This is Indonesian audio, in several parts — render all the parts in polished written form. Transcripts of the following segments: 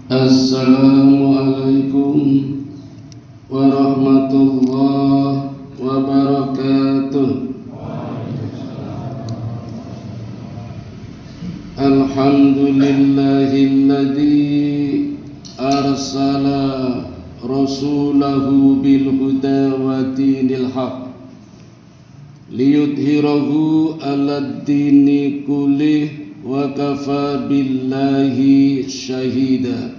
Assalamualaikum warahmatullahi wabarakatuh. Alhamdulillahilladzi arsala rasulahu bil huda wa dinil haq liyudhhirahu 'alad dini kullih wa kafa billahi syahida.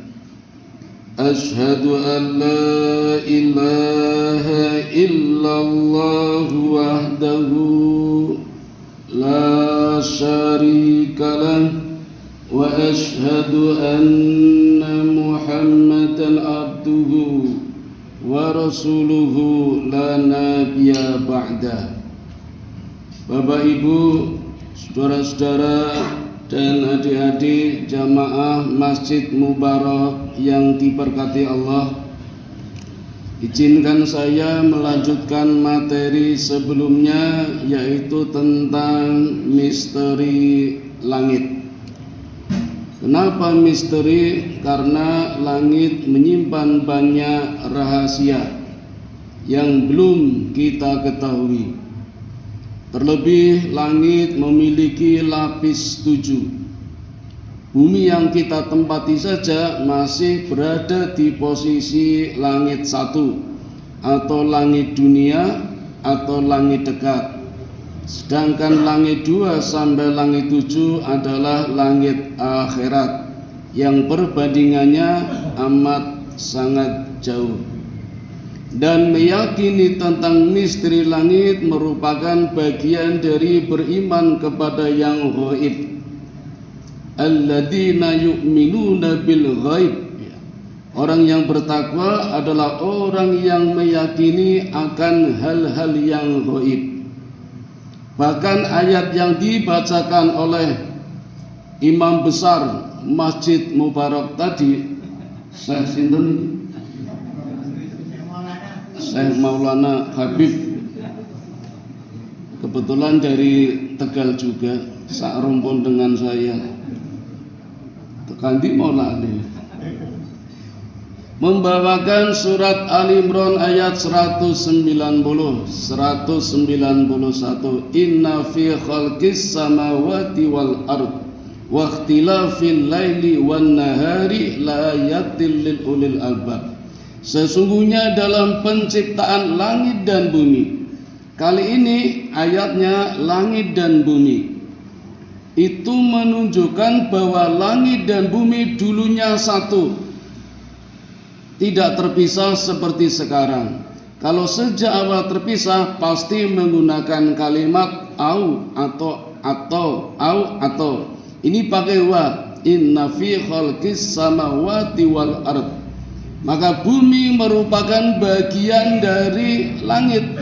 Ashhadu an la ilaha illallah wahdahu la syarika lah wa ashhadu anna Muhammadan abduhu wa rasuluhu la nabiyya ba'da. Bapak Ibu, saudara-saudara dan adik-adik jamaah Masjid Mubarak yang diberkati Allah, izinkan saya melanjutkan materi sebelumnya, yaitu tentang misteri langit. Kenapa misteri? Karena langit menyimpan banyak rahasia yang belum kita ketahui. Terlebih langit memiliki lapis 7. Bumi yang kita tempati saja masih berada di posisi langit 1 atau langit dunia atau langit dekat. Sedangkan langit 2 sampai langit 7 adalah langit akhirat yang perbandingannya amat sangat jauh. Dan meyakini tentang misteri langit merupakan bagian dari beriman kepada yang ghaib. Alladzina yu'minuna bil ghaib. Orang yang bertakwa adalah orang yang meyakini akan hal-hal yang ghaib. Bahkan ayat yang dibacakan oleh imam besar Masjid Mubarak tadi, Syekh sinten iki? Syekh Maulana Habib, kebetulan dari Tegal juga, sak rumpun dengan saya. Tekanti Maulana membawakan surat Ali Imran ayat 191. Inna fi khalqis samawati wal ard wa ikhtilafil laili wan nahari la ayatil lil ulil albab. Sesungguhnya dalam penciptaan langit dan bumi, kali ini ayatnya langit dan bumi, itu menunjukkan bahwa langit dan bumi dulunya satu, tidak terpisah seperti sekarang. Kalau sejak awal terpisah pasti menggunakan kalimat au atau. Ini pakai wa. Inna fi khalqis samawati wal ard. Maka bumi merupakan bagian dari langit,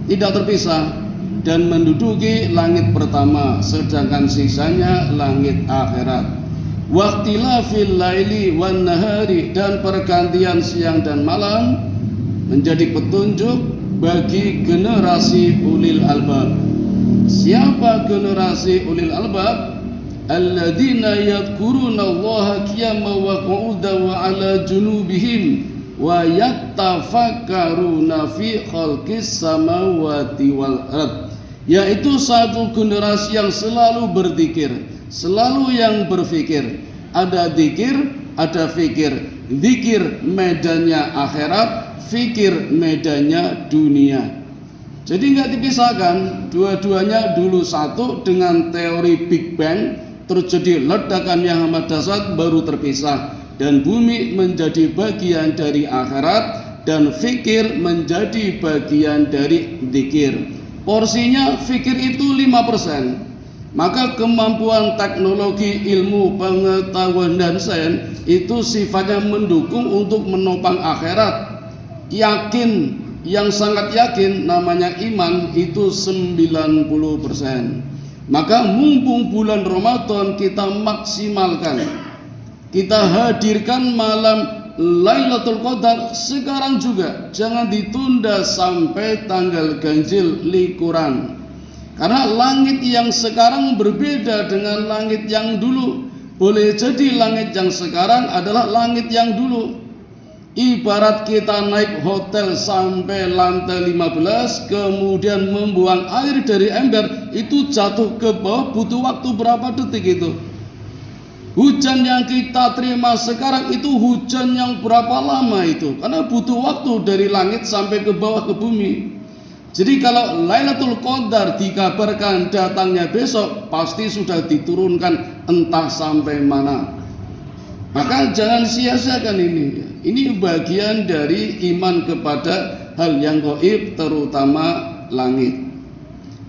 tidak terpisah, dan menduduki langit pertama, sedangkan sisanya langit akhirat. Waqtilafil laili wan nahari, dan pergantian siang dan malam menjadi petunjuk bagi generasi ulil albab. Siapa generasi ulil albab? Alladzina yadhkurunallaha qiyaman wa qu'udan wa 'ala junubihim wa yattafakkaruna fi khalqis samawati wal ard, yaitu satu generasi yang selalu berzikir, selalu yang berfikir. Ada zikir, ada fikir. Zikir medannya akhirat, fikir medannya dunia. Jadi nggak dipisahkan, dua-duanya dulu satu. Dengan teori Big Bang terjadi ledakan yang amat dahsyat, baru terpisah, dan bumi menjadi bagian dari akhirat dan fikir menjadi bagian dari zikir. Porsinya fikir itu 5%. Maka kemampuan teknologi, ilmu, pengetahuan dan sains itu sifatnya mendukung untuk menopang akhirat. Yakin, yang sangat yakin, namanya iman, itu 90%. Maka mumpung bulan Ramadan kita maksimalkan, kita hadirkan malam Lailatul Qadar sekarang juga, jangan ditunda sampai tanggal ganjil likuran. Karena langit yang sekarang berbeda dengan langit yang dulu. Boleh jadi langit yang sekarang adalah langit yang dulu. Ibarat kita naik hotel sampai lantai 15, kemudian membuang air dari ember, itu jatuh ke bawah butuh waktu berapa detik itu? Hujan yang kita terima sekarang itu hujan yang berapa lama itu? Karena butuh waktu dari langit sampai ke bawah ke bumi. Jadi kalau Lailatul Qadar dikabarkan datangnya besok, pasti sudah diturunkan entah sampai mana. Maka jangan sia-siakan ini. Ini bagian dari iman kepada hal yang gaib, terutama langit.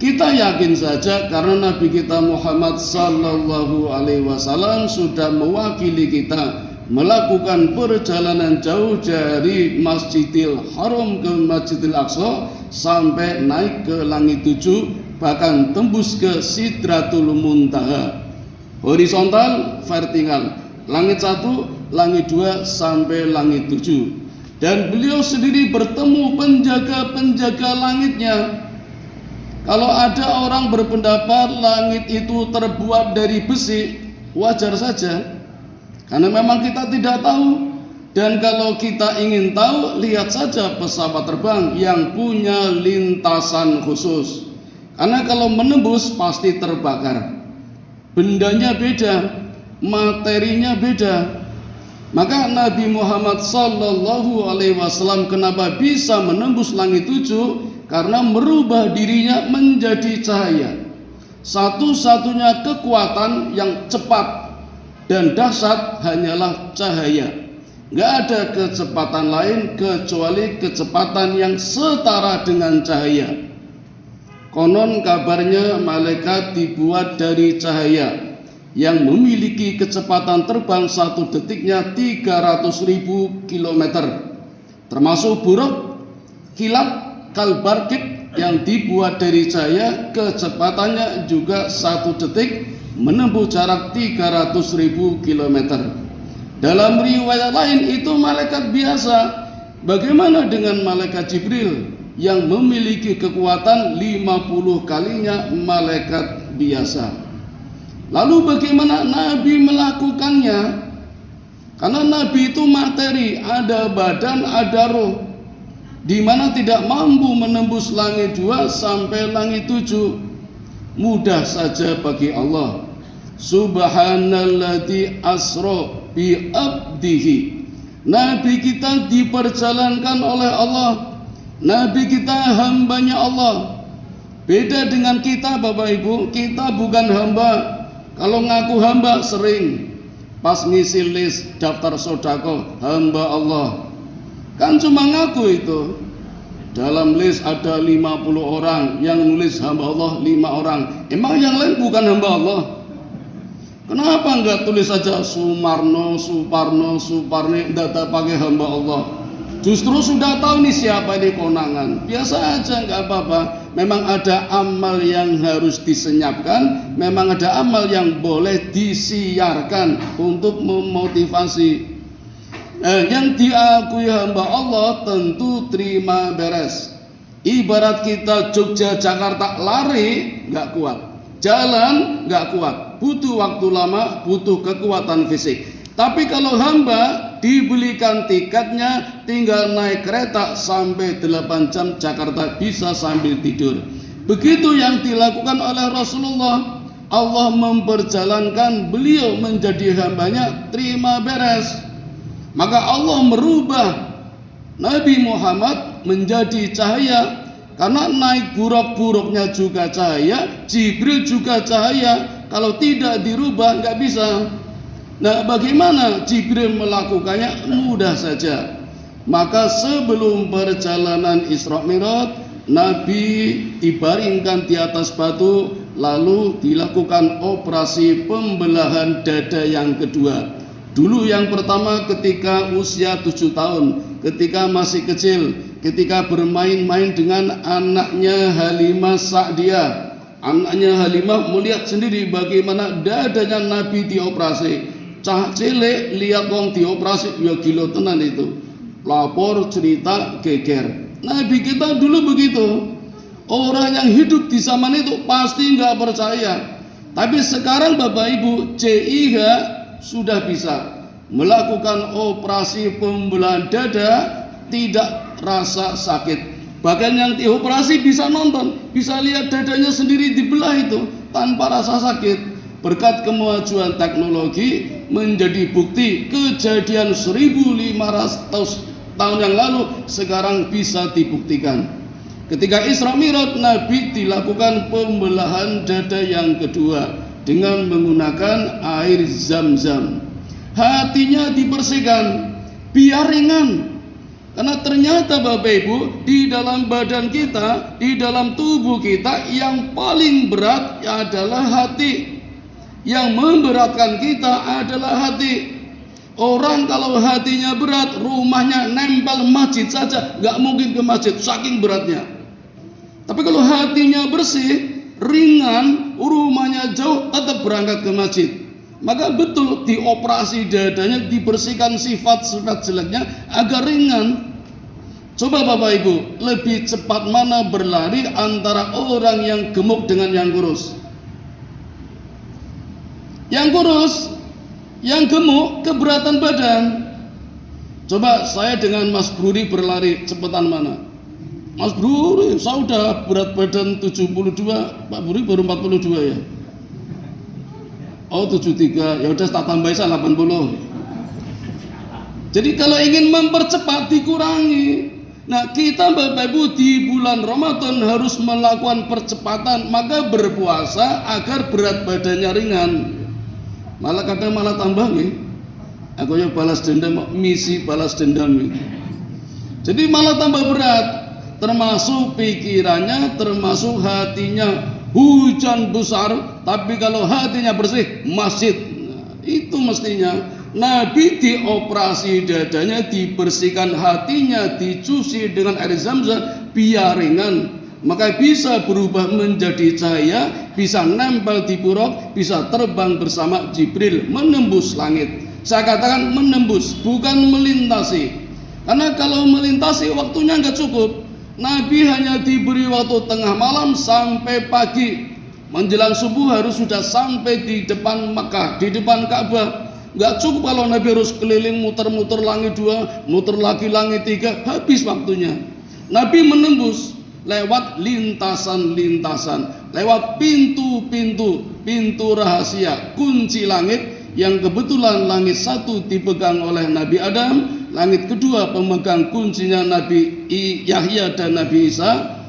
Kita yakin saja karena Nabi kita Muhammad sallallahu alaihi wasallam sudah mewakili kita melakukan perjalanan jauh dari Masjidil Haram ke Masjidil Aqsa sampai naik ke langit 7, bahkan tembus ke Sidratul Muntaha. Horizontal, vertikal. Langit 1, langit 2 sampai langit 7. Dan beliau sendiri bertemu penjaga-penjaga langitnya. Kalau ada orang berpendapat langit itu terbuat dari besi, wajar saja, karena memang kita tidak tahu. Dan kalau kita ingin tahu, lihat saja pesawat terbang yang punya lintasan khusus. Karena kalau menembus pasti terbakar. Bendanya beda, materinya beda. Maka Nabi Muhammad sallallahu alaihi wasallam kenapa bisa menembus langit 7? Karena merubah dirinya menjadi cahaya. Satu-satunya kekuatan yang cepat dan dahsyat hanyalah cahaya. Gak ada kecepatan lain kecuali kecepatan yang setara dengan cahaya. Konon kabarnya malaikat dibuat dari cahaya yang memiliki kecepatan terbang 1 detiknya 300.000 km, termasuk buruk, kilat, kalbarkit yang dibuat dari cahaya, kecepatannya juga 1 detik menempuh jarak 300.000 km. Dalam riwayat lain itu malaikat biasa. Bagaimana dengan malaikat Jibril yang memiliki kekuatan 50 kalinya malaikat biasa? Lalu bagaimana Nabi melakukannya? Karena Nabi itu materi, ada badan, ada roh, di mana tidak mampu menembus langit 2 sampai langit 7. Mudah saja bagi Allah. Subhanalladzi asra bi abdihi. Nabi kita diperjalankan oleh Allah. Nabi kita hambanya Allah. Beda dengan kita Bapak Ibu, kita bukan hamba. Kalau ngaku hamba sering pas ngisi list daftar sodako, hamba Allah. Kan cuma ngaku itu. Dalam list ada 50 orang, yang nulis hamba Allah 5 orang. Emang yang lain bukan hamba Allah? Kenapa enggak tulis saja Sumarno, Suparno, Suparni, tidak pakai hamba Allah? Justru sudah tahu nih siapa ini konangan. Biasa aja, enggak apa-apa. Memang ada amal yang harus disenyapkan, memang ada amal yang boleh disiarkan untuk memotivasi. Yang diakui hamba Allah tentu terima beres. Ibarat kita Jogja Jakarta lari nggak kuat, jalan nggak kuat, butuh waktu lama, butuh kekuatan fisik. Tapi kalau hamba dibelikan tiketnya, tinggal naik kereta sampai 8 jam Jakarta bisa sambil tidur. Begitu yang dilakukan oleh Rasulullah. Allah memperjalankan beliau menjadi hambanya, terima beres. Maka Allah merubah Nabi Muhammad menjadi cahaya. Karena naik buruk-buruknya juga cahaya, Jibril juga cahaya. Kalau tidak dirubah nggak bisa. Nah, bagaimana Jibril melakukannya? Mudah saja. Maka sebelum perjalanan Isra Mi'raj, Nabi dibaringkan di atas batu, lalu dilakukan operasi pembelahan dada yang kedua. Dulu yang pertama ketika usia 7 tahun, ketika masih kecil, ketika bermain-main dengan anaknya Halimah Sa'diyah. Anaknya Halimah melihat sendiri bagaimana dadanya Nabi dioperasi. Cah cilik lihat wong dioperasi, ya gila tenan itu. Lapor, cerita, geger. Nabi kita dulu begitu. Orang yang hidup di zaman itu pasti nggak percaya. Tapi sekarang Bapak Ibu, CIH sudah bisa melakukan operasi pembelahan dada, tidak rasa sakit. Bahkan yang dioperasi bisa nonton, bisa lihat dadanya sendiri dibelah itu tanpa rasa sakit. Berkat kemajuan teknologi menjadi bukti kejadian 1500 tahun yang lalu sekarang bisa dibuktikan. Ketika Isra Mi'raj, Nabi dilakukan pembelahan dada yang kedua dengan menggunakan air Zam-Zam. Hatinya dibersihkan biar ringan. Karena ternyata Bapak Ibu, di dalam badan kita, di dalam tubuh kita, yang paling berat adalah hati. Yang memberatkan kita adalah hati. Orang kalau hatinya berat, rumahnya nempel masjid saja, gak mungkin ke masjid, saking beratnya. Tapi kalau hatinya bersih, ringan, rumahnya jauh, tetap berangkat ke masjid. Maka betul dioperasi dadanya, dibersihkan sifat-sifat jeleknya agar ringan. Coba Bapak Ibu, lebih cepat mana berlari antara orang yang gemuk dengan yang kurus? Yang kurus, yang gemuk, keberatan badan. Coba saya dengan Mas Bruri berlari, cepetan mana? Mas Bruri, saya udah berat badan 72, Pak Bruri baru 42 ya? Oh 73, ya udah tak tambahin saya 80. Jadi kalau ingin mempercepat dikurangi. Nah kita Bapak Ibu di bulan Ramadan harus melakukan percepatan, maka berpuasa agar berat badannya ringan. Malah kadang malah tambah nih. Aku ya balas dendam, misi balas dendam nih. Jadi malah tambah berat, termasuk pikirannya, termasuk hatinya. Hujan besar, tapi kalau hatinya bersih, masjid. Nah, itu mestinya Nabi dioperasi dadanya, dibersihkan hatinya, dicuci dengan air Zam-Zam biar ringan. Maka bisa berubah menjadi cahaya, bisa nempel di purok, bisa terbang bersama Jibril, menembus langit. Saya katakan menembus, bukan melintasi. Karena kalau melintasi waktunya nggak cukup. Nabi hanya diberi waktu tengah malam sampai pagi. Menjelang subuh harus sudah sampai di depan Mekah, di depan Ka'bah. Nggak cukup kalau Nabi harus keliling muter-muter langit 2, muter lagi langit 3, habis waktunya. Nabi menembus lewat lintasan-lintasan, lewat pintu-pintu, pintu rahasia, kunci langit yang kebetulan langit satu dipegang oleh Nabi Adam, langit kedua pemegang kuncinya Nabi Yahya dan Nabi Isa,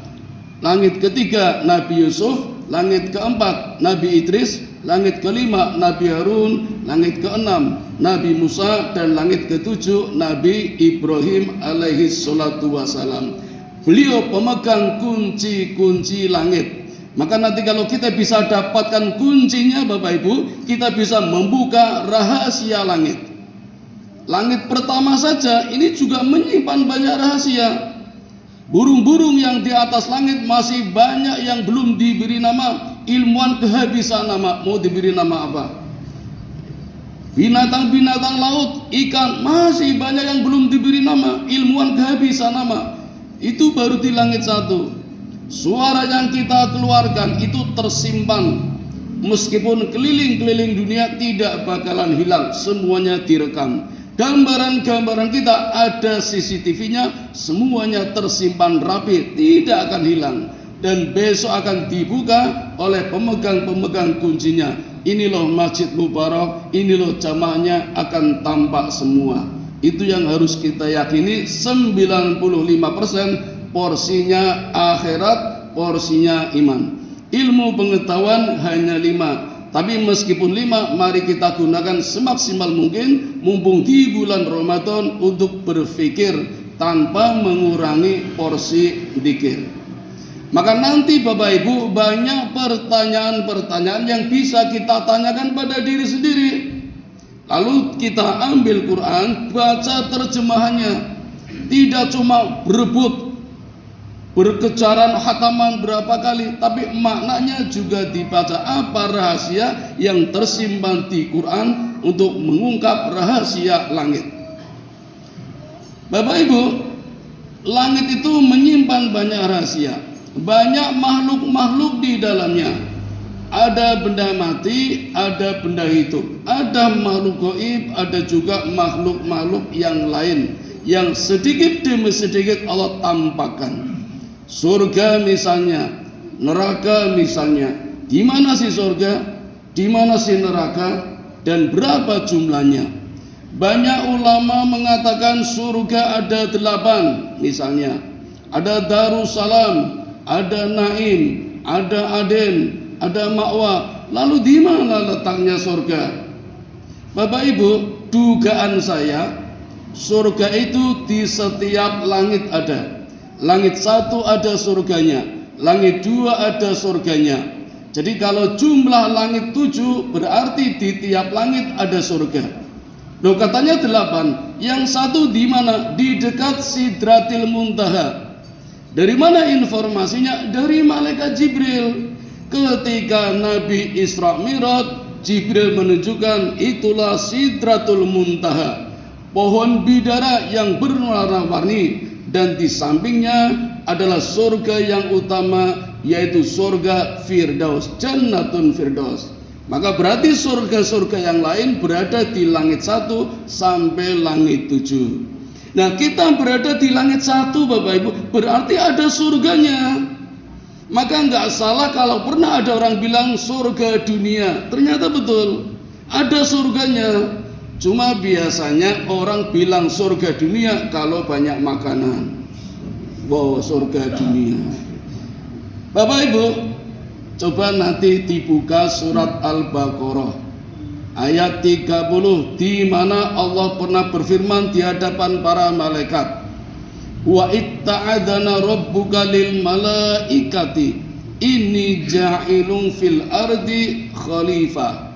langit ketiga Nabi Yusuf, langit keempat Nabi Idris, langit kelima Nabi Harun, langit keenam Nabi Musa, dan langit ketujuh Nabi Ibrahim alaihi salatu wassalam. Beliau pemegang kunci-kunci langit. Maka nanti kalau kita bisa dapatkan kuncinya Bapak Ibu, kita bisa membuka rahasia langit. Langit pertama saja ini juga menyimpan banyak rahasia. Burung-burung yang di atas langit masih banyak yang belum diberi nama. Ilmuwan kehabisan nama, mau diberi nama apa? Binatang-binatang laut, ikan, masih banyak yang belum diberi nama. Ilmuwan kehabisan nama. Itu baru di langit satu. Suara yang kita keluarkan itu tersimpan. Meskipun keliling-keliling dunia tidak bakalan hilang, semuanya direkam. Gambaran-gambaran kita ada CCTV-nya, semuanya tersimpan rapi, tidak akan hilang. Dan besok akan dibuka oleh pemegang-pemegang kuncinya. Ini loh Masjid Mubarak, ini loh jamaahnya, akan tampak semua. Itu yang harus kita yakini. 95% porsinya akhirat, porsinya iman. Ilmu pengetahuan hanya 5. Tapi meskipun 5, mari kita gunakan semaksimal mungkin mumpung di bulan Ramadan untuk berpikir tanpa mengurangi porsi zikir. Maka nanti Bapak Ibu banyak pertanyaan-pertanyaan yang bisa kita tanyakan pada diri sendiri. Lalu kita ambil Quran, baca terjemahannya. Tidak cuma berebut, berkejaran hataman berapa kali, tapi maknanya juga dibaca. Apa rahasia yang tersimpan di Quran untuk mengungkap rahasia langit. Bapak Ibu, langit itu menyimpan banyak rahasia, banyak makhluk-makhluk di dalamnya. ada benda mati, ada benda hidup, ada makhluk gaib, ada juga makhluk-makhluk yang lain yang sedikit demi sedikit Allah tampakkan. Surga misalnya, neraka misalnya. Di mana sih surga? Di mana sih neraka? Dan berapa jumlahnya? Banyak ulama mengatakan surga ada 8 misalnya. Ada Darussalam, ada Naim, ada Aden, ada Ma'wa. Lalu di mana letaknya surga? Bapak Ibu, dugaan saya surga itu di setiap langit ada. Langit 1 ada surganya, langit 2 ada surganya. Jadi kalau jumlah langit 7 berarti di tiap langit ada surga. Loh, katanya 8. Yang 1 di mana? Di dekat Sidratil Muntaha. Dari mana informasinya? Dari malaikat Jibril. Ketika Nabi Isra Mi'raj, Jibril menunjukkan itulah Sidratul Muntaha, pohon bidara yang berwarna-warni, dan di sampingnya adalah surga yang utama, yaitu surga Firdaus, Jannatun Firdaus. Maka berarti surga-surga yang lain berada di langit 1 sampai langit 7. Nah, kita berada di langit 1 Bapak Ibu, berarti ada surganya. Maka nggak salah kalau pernah ada orang bilang surga dunia. Ternyata betul, ada surganya. Cuma biasanya orang bilang surga dunia kalau banyak makanan. Wow, surga dunia. Bapak Ibu, coba nanti dibuka surat Al-Baqarah ayat 30, di mana Allah pernah berfirman di hadapan para malaikat, wa itta'adana rabbuka lil malaikati inni ja'ilun fil ardi khalifah.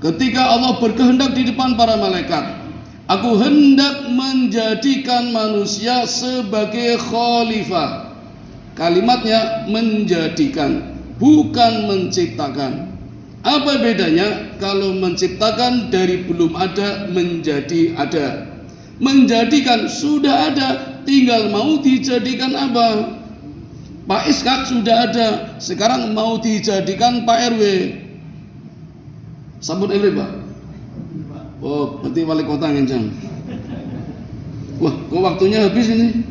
Ketika Allah berkehendak di depan para malaikat, aku hendak menjadikan manusia sebagai khalifah. Kalimatnya menjadikan, bukan menciptakan. Apa bedanya? Kalau menciptakan dari belum ada menjadi ada. Menjadikan sudah ada, tinggal mau dijadikan apa? Pak Iskak sudah ada, sekarang mau dijadikan Pak RW. Sabun RW Pak? Oh, berarti wali kota ngencang. Wah, kok waktunya habis ini?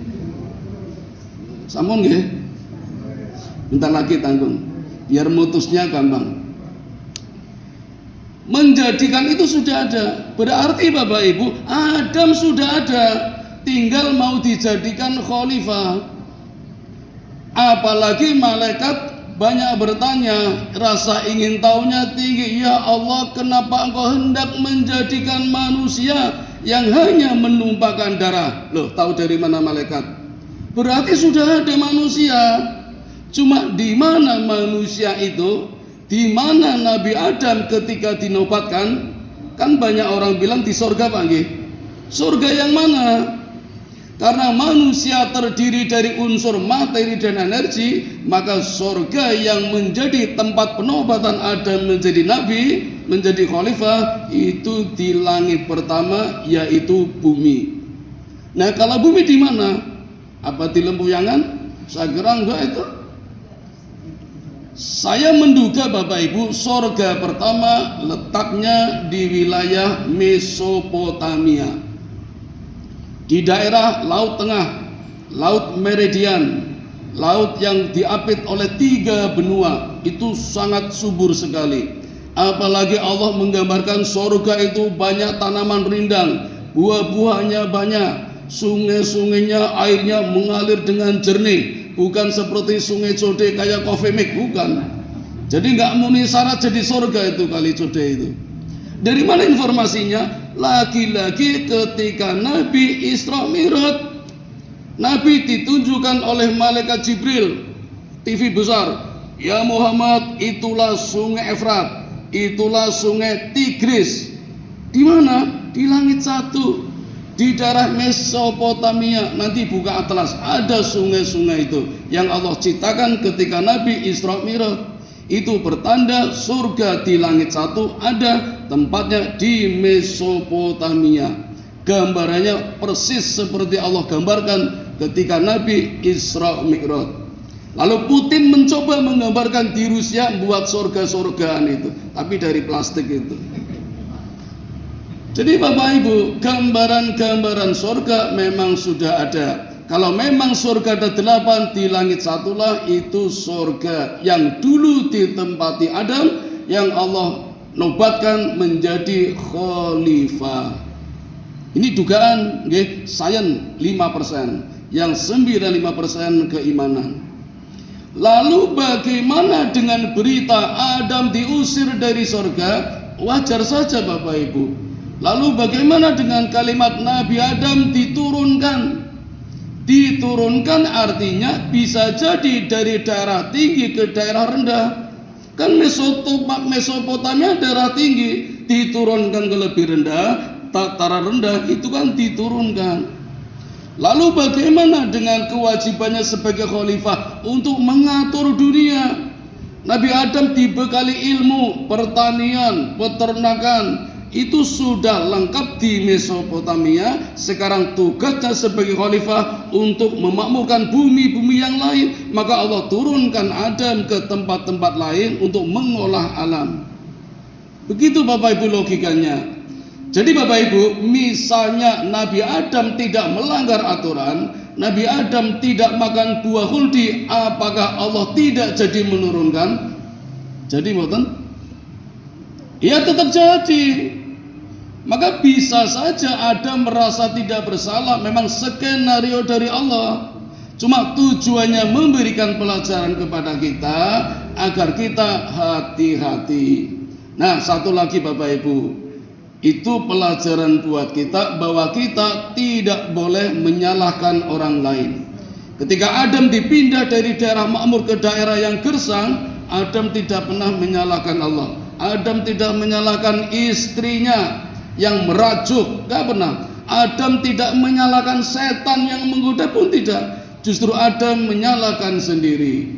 Sampun nggih? Bentar lagi tanggung, biar mutusnya gampang. Menjadikan itu sudah ada, berarti Bapak Ibu, Adam sudah ada, tinggal mau dijadikan khalifah. Apalagi malaikat banyak bertanya, rasa ingin tahunya tinggi. Ya Allah, kenapa Engkau hendak menjadikan manusia yang hanya menumpahkan darah? Loh, tahu dari mana malaikat? Berarti sudah ada manusia. Cuma di mana manusia itu? Di mana Nabi Adam ketika dinobatkan? Kan banyak orang bilang di surga Pak nggih. Surga yang mana? Karena manusia terdiri dari unsur materi dan energi, maka surga yang menjadi tempat penobatan Adam menjadi nabi, menjadi khalifah, itu di langit pertama, yaitu bumi. Nah, kalau bumi di mana? Apa di Lempuyangan? Saya kira enggak itu. Saya menduga Bapak Ibu, surga pertama letaknya di wilayah Mesopotamia, di daerah Laut Tengah, Laut Meridian, laut yang diapit oleh 3 benua. Itu sangat subur sekali. Apalagi Allah menggambarkan surga itu banyak tanaman rindang, buah-buahnya banyak, sungai-sungainya airnya mengalir dengan jernih. Bukan seperti sungai Code kayak Coffee Mix, bukan. Jadi nggak muni syarat jadi surga itu kali Code itu. Dari mana informasinya? Lagi-lagi ketika Nabi Isra Mi'raj, Nabi ditunjukkan oleh malaikat Jibril, TV besar. Ya Muhammad, itulah sungai Efrat, itulah sungai Tigris. Di mana? Di langit 1. Di daerah Mesopotamia, nanti buka atlas, ada sungai-sungai itu yang Allah ciptakan ketika Nabi Isra Mi'raj. Itu bertanda surga di langit 1 ada, tempatnya di Mesopotamia. Gambarannya persis seperti Allah gambarkan ketika Nabi Isra Mi'raj. Lalu Putin mencoba menggambarkan di Rusia buat surga-surgaan itu, tapi dari plastik itu. Jadi Bapak Ibu, gambaran-gambaran surga memang sudah ada. Kalau memang surga ada 8, di langit satulah itu surga yang dulu ditempati Adam, yang Allah nobatkan menjadi khalifah. Ini dugaan sains 5%, yang 95% keimanan. Lalu bagaimana dengan berita Adam diusir dari surga? Wajar saja Bapak Ibu. Lalu bagaimana dengan kalimat Nabi Adam diturunkan? Diturunkan artinya bisa jadi dari daerah tinggi ke daerah rendah. Kan Mesopotamia daerah tinggi, diturunkan ke lebih rendah, tataran rendah itu kan diturunkan. Lalu bagaimana dengan kewajibannya sebagai khalifah untuk mengatur dunia? Nabi Adam dibekali ilmu pertanian, peternakan, itu sudah lengkap di Mesopotamia. Sekarang tugasnya sebagai khalifah untuk memakmurkan bumi-bumi yang lain. Maka Allah turunkan Adam ke tempat-tempat lain untuk mengolah alam. Begitu Bapak Ibu logikanya. Jadi Bapak Ibu, misalnya Nabi Adam tidak melanggar aturan, Nabi Adam tidak makan buah khuldi, apakah Allah tidak jadi menurunkan? Jadi boten? Ya tetap jadi. Maka bisa saja Adam merasa tidak bersalah, memang skenario dari Allah. Cuma tujuannya memberikan pelajaran kepada kita agar kita hati-hati. Nah, satu lagi Bapak Ibu, itu pelajaran buat kita bahwa kita tidak boleh menyalahkan orang lain. Ketika Adam dipindah dari daerah makmur ke daerah yang gersang, Adam tidak pernah menyalahkan Allah. Adam tidak menyalahkan istrinya yang merajuk, gak pernah. Adam tidak menyalahkan setan yang menggoda pun tidak. Justru Adam menyalahkan sendiri,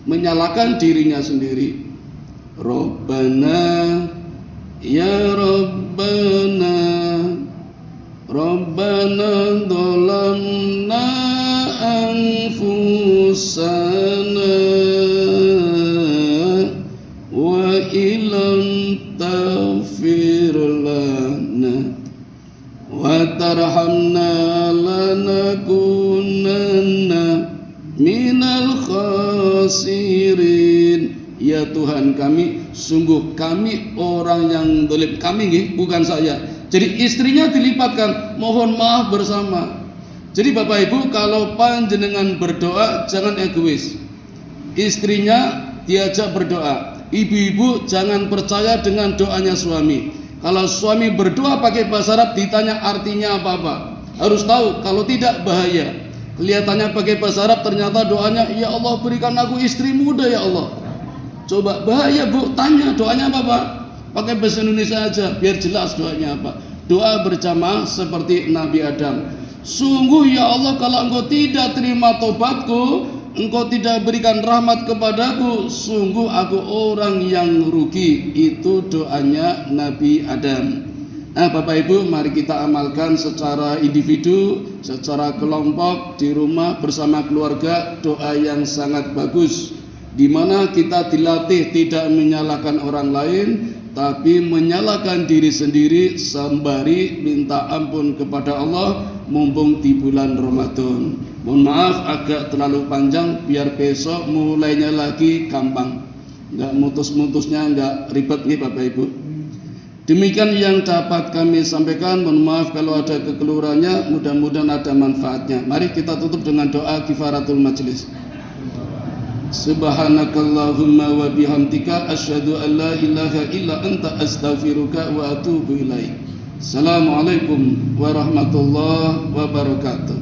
menyalahkan dirinya sendiri. Rabbana ya Rabbana, Rabbana dhalamna anfusana wa ilam taghfir lana wa tarhamna lanakunanna minal khasirin. Ya Tuhan kami, sungguh kami orang yang dolim. Kami bukan saya. Jadi istrinya dilipatkan, mohon maaf bersama. Jadi Bapak Ibu, kalau panjenengan berdoa jangan egois. Istrinya diajak berdoa. Ibu-ibu jangan percaya dengan doanya suami. Kalau suami berdoa pakai bahasa Arab ditanya artinya apa-apa, harus tahu, kalau tidak bahaya. Kelihatannya pakai bahasa Arab, ternyata doanya, ya Allah berikan aku istri muda ya Allah. Coba bahaya Bu, tanya doanya apa Pak? Pakai bahasa Indonesia aja biar jelas doanya apa. Doa berjamaah seperti Nabi Adam. Sungguh ya Allah, kalau engkau tidak terima tobatku, engkau tidak berikan rahmat kepadaku, sungguh aku orang yang rugi. Itu doanya Nabi Adam. Nah Bapak Ibu, mari kita amalkan secara individu, secara kelompok, di rumah bersama keluarga, doa yang sangat bagus, di mana kita dilatih tidak menyalahkan orang lain, tapi menyalahkan diri sendiri sembari minta ampun kepada Allah mumpung di bulan Ramadan. Mohon maaf agak terlalu panjang, biar besok mulainya lagi gampang, nggak mutus-mutusnya, nggak ribet nih Bapak Ibu. Demikian yang dapat kami sampaikan. Mohon maaf kalau ada kekeliruannya, mudah-mudahan ada manfaatnya. Mari kita tutup dengan doa kifaratul majlis. Subhanakallahumma wa bihamdika asyhadu an la ilaha illa anta astaghfiruka wa atubu ilaik. Assalamualaikum warahmatullahi wabarakatuh.